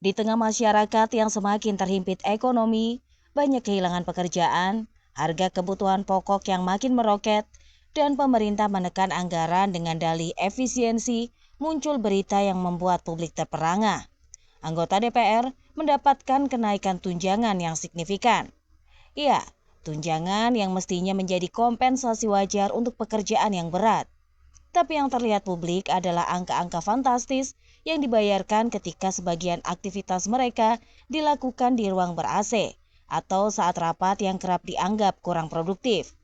Di tengah masyarakat yang semakin terhimpit ekonomi, banyak kehilangan pekerjaan, harga kebutuhan pokok yang makin meroket, dan pemerintah menekan anggaran dengan dalih efisiensi, muncul berita yang membuat publik terperangah. Anggota DPR mendapatkan kenaikan tunjangan yang signifikan. Ya, tunjangan yang mestinya menjadi kompensasi wajar untuk pekerjaan yang berat. Tapi yang terlihat publik adalah angka-angka fantastis yang dibayarkan ketika sebagian aktivitas mereka dilakukan di ruang ber-AC atau saat rapat yang kerap dianggap kurang produktif.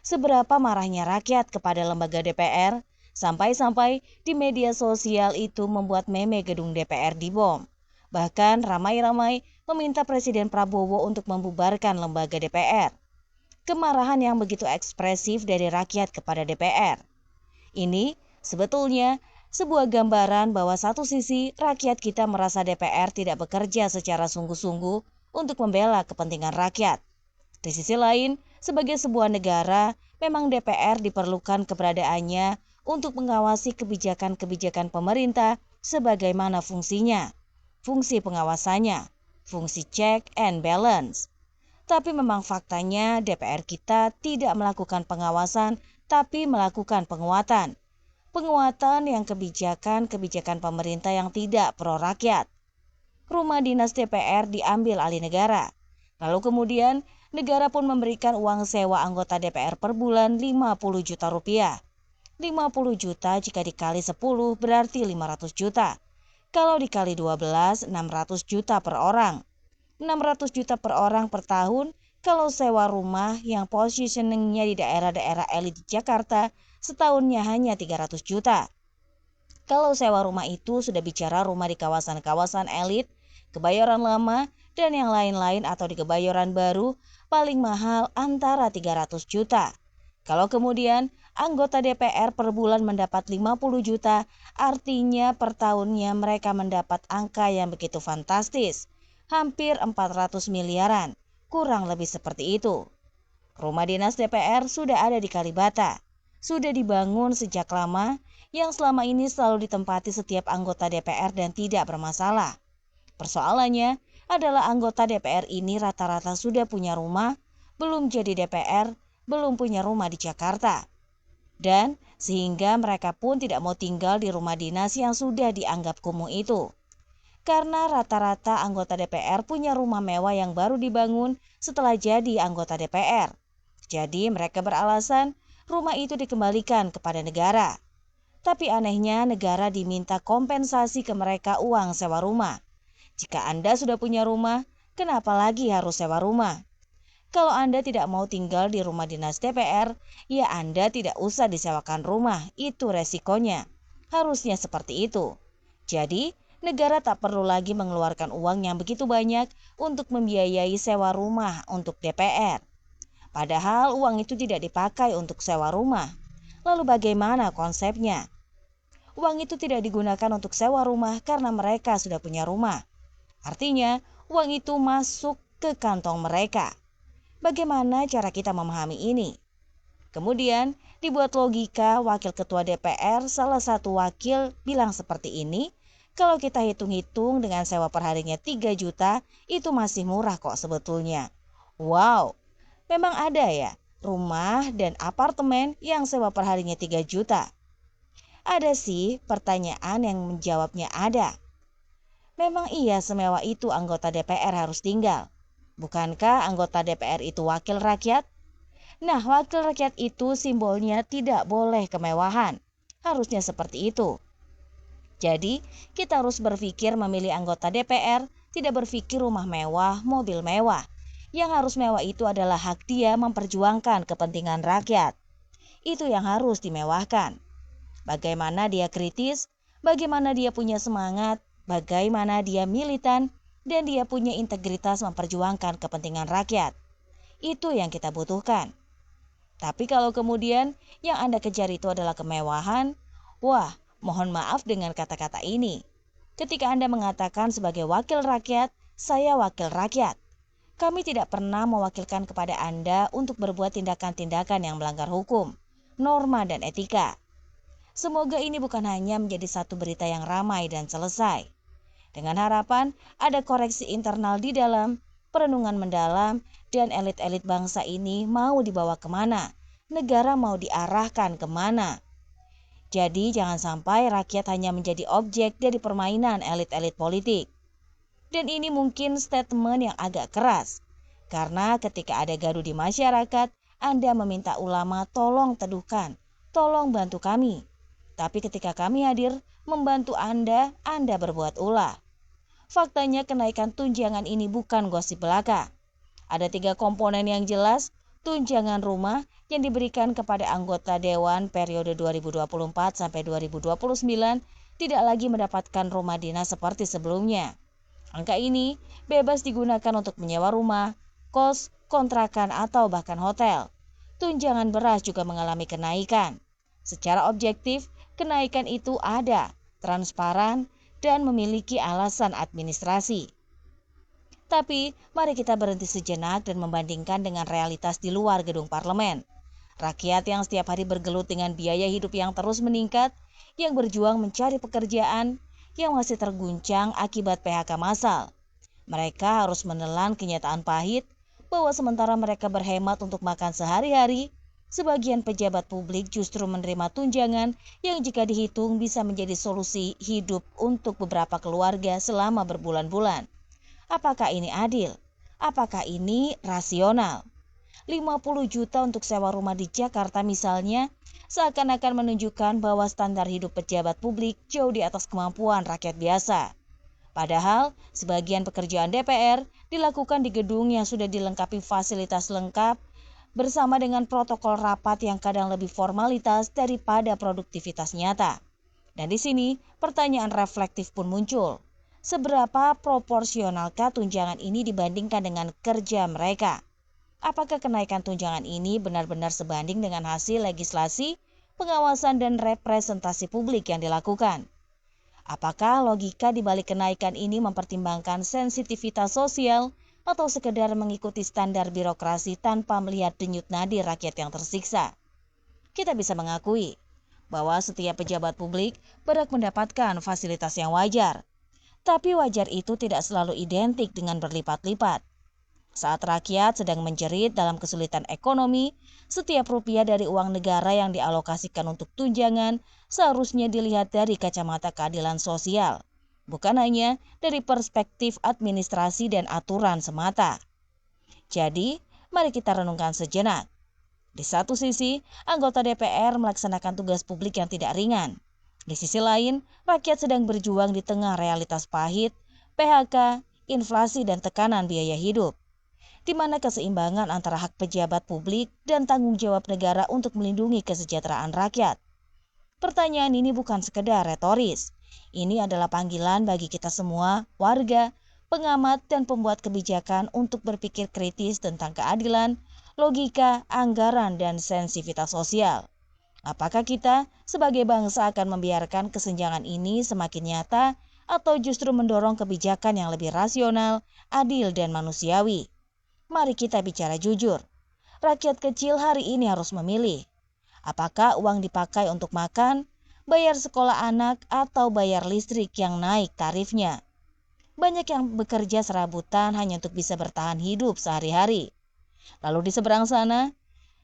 Seberapa marahnya rakyat kepada lembaga DPR, sampai-sampai di media sosial itu membuat meme gedung DPR dibom. Bahkan ramai-ramai meminta Presiden Prabowo untuk membubarkan lembaga DPR. Kemarahan yang begitu ekspresif dari rakyat kepada DPR. Ini sebetulnya sebuah gambaran bahwa satu sisi rakyat kita merasa DPR tidak bekerja secara sungguh-sungguh untuk membela kepentingan rakyat. Di sisi lain, sebagai sebuah negara, memang DPR diperlukan keberadaannya untuk mengawasi kebijakan-kebijakan pemerintah sebagaimana fungsinya, fungsi pengawasannya, fungsi check and balance. Tapi memang faktanya DPR kita tidak melakukan pengawasan tapi melakukan penguatan. Penguatan yang kebijakan-kebijakan pemerintah yang tidak pro rakyat. Rumah dinas DPR diambil alih negara. Lalu kemudian negara pun memberikan uang sewa anggota DPR per bulan 50 juta rupiah. 50 juta jika dikali 10 berarti 500 juta. Kalau dikali 12, 600 juta per orang. 600 juta per orang per tahun. Kalau sewa rumah yang positioningnya di daerah-daerah elit di Jakarta, setahunnya hanya 300 juta. Kalau sewa rumah itu sudah bicara rumah di kawasan-kawasan elit, Kebayoran Lama, dan yang lain-lain atau di Kebayoran Baru, paling mahal antara 300 juta. Kalau kemudian anggota DPR per bulan mendapat 50 juta, artinya per tahunnya mereka mendapat angka yang begitu fantastis, hampir 400 miliaran. Kurang lebih seperti itu. Rumah dinas DPR sudah ada di Kalibata. Sudah dibangun sejak lama, yang selama ini selalu ditempati setiap anggota DPR dan tidak bermasalah. Persoalannya adalah anggota DPR ini rata-rata sudah punya rumah, belum jadi DPR, belum punya rumah di Jakarta. Dan sehingga mereka pun tidak mau tinggal di rumah dinas yang sudah dianggap kumuh itu. Karena rata-rata anggota DPR punya rumah mewah yang baru dibangun setelah jadi anggota DPR. Jadi mereka beralasan rumah itu dikembalikan kepada negara. Tapi anehnya negara diminta kompensasi ke mereka uang sewa rumah. Jika Anda sudah punya rumah, kenapa lagi harus sewa rumah? Kalau Anda tidak mau tinggal di rumah dinas DPR, ya Anda tidak usah disewakan rumah, itu resikonya. Harusnya seperti itu. Jadi, negara tak perlu lagi mengeluarkan uang yang begitu banyak untuk membiayai sewa rumah untuk DPR. Padahal uang itu tidak dipakai untuk sewa rumah. Lalu bagaimana konsepnya? Uang itu tidak digunakan untuk sewa rumah karena mereka sudah punya rumah. Artinya, uang itu masuk ke kantong mereka. Bagaimana cara kita memahami ini? Kemudian, dibuat logika wakil ketua DPR, salah satu wakil bilang seperti ini, kalau kita hitung-hitung dengan sewa perharinya 3 juta, itu masih murah kok sebetulnya. Wow, memang ada ya rumah dan apartemen yang sewa perharinya 3 juta. Ada sih pertanyaan yang menjawabnya ada. Memang iya semewah itu anggota DPR harus tinggal. Bukankah anggota DPR itu wakil rakyat? Nah, wakil rakyat itu simbolnya tidak boleh kemewahan. Harusnya seperti itu. Jadi, kita harus berpikir memilih anggota DPR, tidak berpikir rumah mewah, mobil mewah. Yang harus mewah itu adalah hak dia memperjuangkan kepentingan rakyat. Itu yang harus dimewahkan. Bagaimana dia kritis, bagaimana dia punya semangat, bagaimana dia militan, dan dia punya integritas memperjuangkan kepentingan rakyat. Itu yang kita butuhkan. Tapi kalau kemudian yang Anda kejar itu adalah kemewahan, wah, mohon maaf dengan kata-kata ini. Ketika Anda mengatakan sebagai wakil rakyat, saya wakil rakyat. Kami tidak pernah mewakilkan kepada Anda untuk berbuat tindakan-tindakan yang melanggar hukum, norma dan etika. Semoga ini bukan hanya menjadi satu berita yang ramai dan selesai. dengan harapan ada koreksi internal di dalam, perenungan mendalam, dan elit-elit bangsa ini mau dibawa kemana, negara mau diarahkan kemana. Jadi jangan sampai rakyat hanya menjadi objek dari permainan elit-elit politik. Dan ini mungkin statement yang agak keras, karena ketika ada gaduh di masyarakat, Anda meminta ulama tolong teduhkan, tolong bantu kami. Tapi ketika kami hadir membantu Anda berbuat ulah. Faktanya kenaikan tunjangan ini bukan gosip belaka. Ada 3 komponen yang jelas, tunjangan rumah yang diberikan kepada anggota Dewan periode 2024 sampai 2029 tidak lagi mendapatkan rumah dinas seperti sebelumnya. Angka ini bebas digunakan untuk menyewa rumah, kos, kontrakan, atau bahkan hotel. Tunjangan beras juga mengalami kenaikan. Secara objektif, kenaikan itu ada, transparan, dan memiliki alasan administrasi. Tapi, mari kita berhenti sejenak dan membandingkan dengan realitas di luar gedung parlemen. Rakyat yang setiap hari bergelut dengan biaya hidup yang terus meningkat, yang berjuang mencari pekerjaan, yang masih terguncang akibat PHK massal. Mereka harus menelan kenyataan pahit bahwa sementara mereka berhemat untuk makan sehari-hari, sebagian pejabat publik justru menerima tunjangan yang jika dihitung bisa menjadi solusi hidup untuk beberapa keluarga selama berbulan-bulan. Apakah ini adil? Apakah ini rasional? 50 juta untuk sewa rumah di Jakarta misalnya, seakan-akan menunjukkan bahwa standar hidup pejabat publik jauh di atas kemampuan rakyat biasa. Padahal, sebagian pekerjaan DPR dilakukan di gedung yang sudah dilengkapi fasilitas lengkap bersama dengan protokol rapat yang kadang lebih formalitas daripada produktivitas nyata. Dan di sini, pertanyaan reflektif pun muncul. Seberapa proporsionalkah tunjangan ini dibandingkan dengan kerja mereka? Apakah kenaikan tunjangan ini benar-benar sebanding dengan hasil legislasi, pengawasan, dan representasi publik yang dilakukan? Apakah logika di balik kenaikan ini mempertimbangkan sensitivitas sosial atau sekedar mengikuti standar birokrasi tanpa melihat denyut nadi rakyat yang tersiksa? Kita bisa mengakui bahwa setiap pejabat publik berhak mendapatkan fasilitas yang wajar. Tapi wajar itu tidak selalu identik dengan berlipat-lipat. Saat rakyat sedang menjerit dalam kesulitan ekonomi, setiap rupiah dari uang negara yang dialokasikan untuk tunjangan seharusnya dilihat dari kacamata keadilan sosial, bukan hanya dari perspektif administrasi dan aturan semata. Jadi, mari kita renungkan sejenak. Di satu sisi, anggota DPR melaksanakan tugas publik yang tidak ringan. Di sisi lain, rakyat sedang berjuang di tengah realitas pahit, PHK, inflasi, dan tekanan biaya hidup, di mana keseimbangan antara hak pejabat publik dan tanggung jawab negara untuk melindungi kesejahteraan rakyat. Pertanyaan ini bukan sekedar retoris. Ini adalah panggilan bagi kita semua, warga, pengamat, dan pembuat kebijakan untuk berpikir kritis tentang keadilan, logika, anggaran, dan sensitivitas sosial. Apakah kita sebagai bangsa akan membiarkan kesenjangan ini semakin nyata atau justru mendorong kebijakan yang lebih rasional, adil, dan manusiawi? Mari kita bicara jujur. Rakyat kecil hari ini harus memilih. Apakah uang dipakai untuk makan, bayar sekolah anak, atau bayar listrik yang naik tarifnya? Banyak yang bekerja serabutan hanya untuk bisa bertahan hidup sehari-hari. Lalu di seberang sana,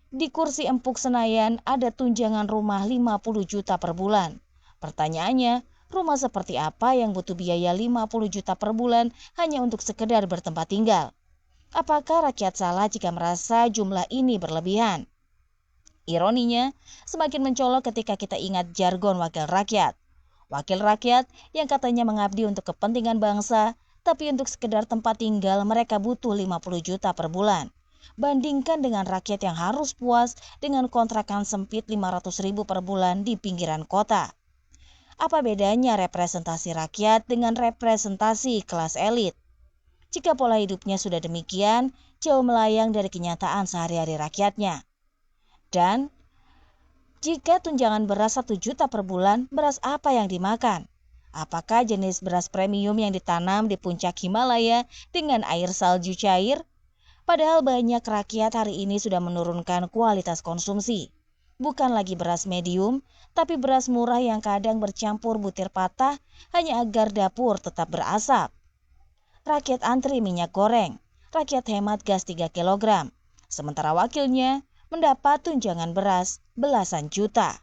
di kursi empuk Senayan ada tunjangan rumah 50 juta per bulan. Pertanyaannya, rumah seperti apa yang butuh biaya 50 juta per bulan hanya untuk sekedar bertempat tinggal? Apakah rakyat salah jika merasa jumlah ini berlebihan? Ironinya, semakin mencolok ketika kita ingat jargon wakil rakyat. Wakil rakyat yang katanya mengabdi untuk kepentingan bangsa, tapi untuk sekedar tempat tinggal mereka butuh 50 juta per bulan. Bandingkan dengan rakyat yang harus puas dengan kontrakan sempit 500.000 per bulan di pinggiran kota. Apa bedanya representasi rakyat dengan representasi kelas elit? Jika pola hidupnya sudah demikian, jauh melayang dari kenyataan sehari-hari rakyatnya. Dan jika tunjangan beras 1 juta per bulan, beras apa yang dimakan? Apakah jenis beras premium yang ditanam di puncak Himalaya dengan air salju cair? Padahal banyak rakyat hari ini sudah menurunkan kualitas konsumsi. bukan lagi beras medium, tapi beras murah yang kadang bercampur butir patah hanya agar dapur tetap berasap. Rakyat antri minyak goreng, rakyat hemat gas 3 kg, sementara wakilnya mendapat tunjangan beras belasan juta.